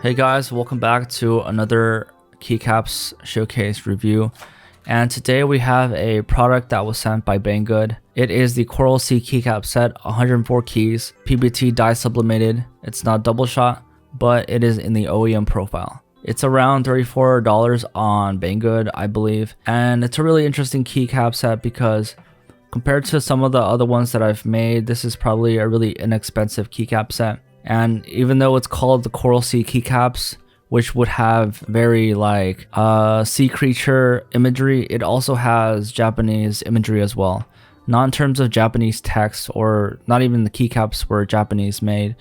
Hey guys, welcome back to another Keycaps showcase review. And today we have a product that was sent by Banggood. It is the Coral Sea Keycap set, 104 keys, Pbt Dye Supplemented. It's not double shot, but it is in the OEM profile. It's around $34 on Banggood, I believe. And it's a really interesting keycap set because compared to some of the other ones that I've made, this is probably a really inexpensive keycap set. And even though it's called the Coral Sea Keycaps, which would have very like sea creature imagery, it also has Japanese imagery as well. Not in terms of Japanese text, or not even the keycaps were Japanese made,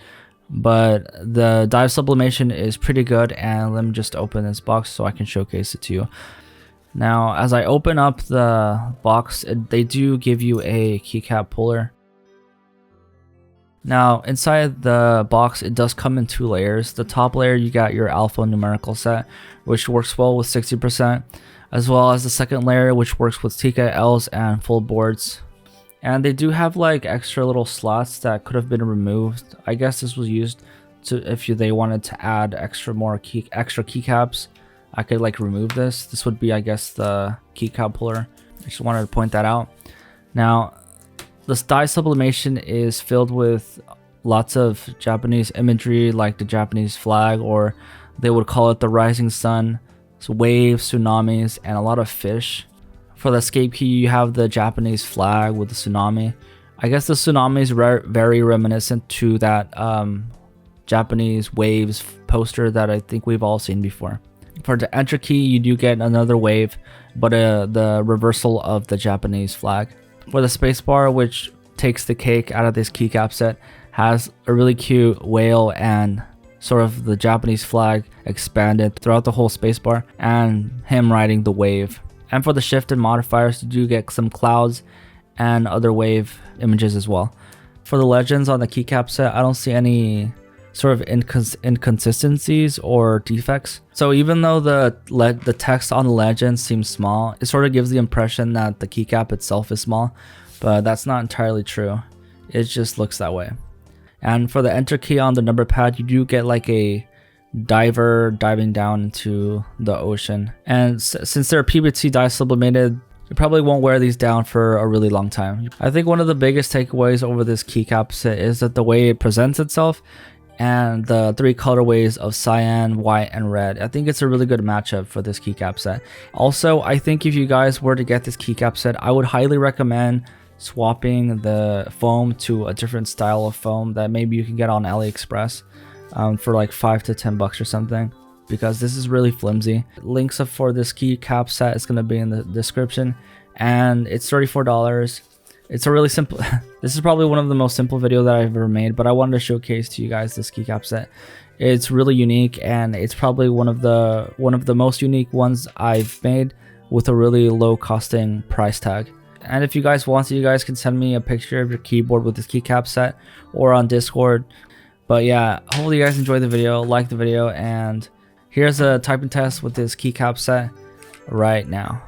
but the dye sublimation is pretty good. And let me just open this box so I can showcase it to you. Now, as I open up the box, they do give you a keycap puller. Now, inside the box, it does come in two layers. The top layer, you got your alpha numerical set, which works well with 60%, as well as the second layer, which works with TKLs and full boards. And they do have like extra little slots that could have been removed. I guess this was used to, if they wanted to add extra keycaps, I could like remove this. This would be, I guess, the keycap puller. I just wanted to point that out. Now, this dye sublimation is filled with lots of Japanese imagery, like the Japanese flag, or they would call it the rising sun, so waves, tsunamis, and a lot of fish. For the escape key, you have the Japanese flag with the tsunami. I guess the tsunami is very reminiscent to that Japanese waves poster that I think we've all seen before. For the enter key, you do get another wave, but the reversal of the Japanese flag. For the spacebar, which takes the cake out of this keycap set, has a really cute whale and sort of the Japanese flag expanded throughout the whole spacebar, and him riding the wave. And for the shift and modifiers, you do get some clouds and other wave images as well. For the legends on the keycap set, I don't see any sort of inconsistencies or defects. So even though the text on the legend seems small, it sort of gives the impression that the keycap itself is small, but that's not entirely true. It just looks that way. And for the enter key on the number pad, you do get like a diver diving down into the ocean. And since they're Pbt Dye Supplemented, you probably won't wear these down for a really long time. I think one of the biggest takeaways over this keycap set is that the way it presents itself and the three colorways of cyan, white, and red. I think it's a really good matchup for this keycap set. Also, I think if you guys were to get this keycap set, I would highly recommend swapping the foam to a different style of foam that maybe you can get on AliExpress for like $5 to $10 or something, because this is really flimsy. Links for this keycap set is going to be in the description, and it's $34. It's a really simple, this is probably one of the most simple videos that I've ever made, but I wanted to showcase to you guys this keycap set. It's really unique, and it's probably one of the most unique ones I've made with a really low costing price tag. And if you guys want to, you guys can send me a picture of your keyboard with this keycap set or on Discord. But yeah, hopefully you guys enjoyed the video, like the video, and here's a typing test with this keycap set right now.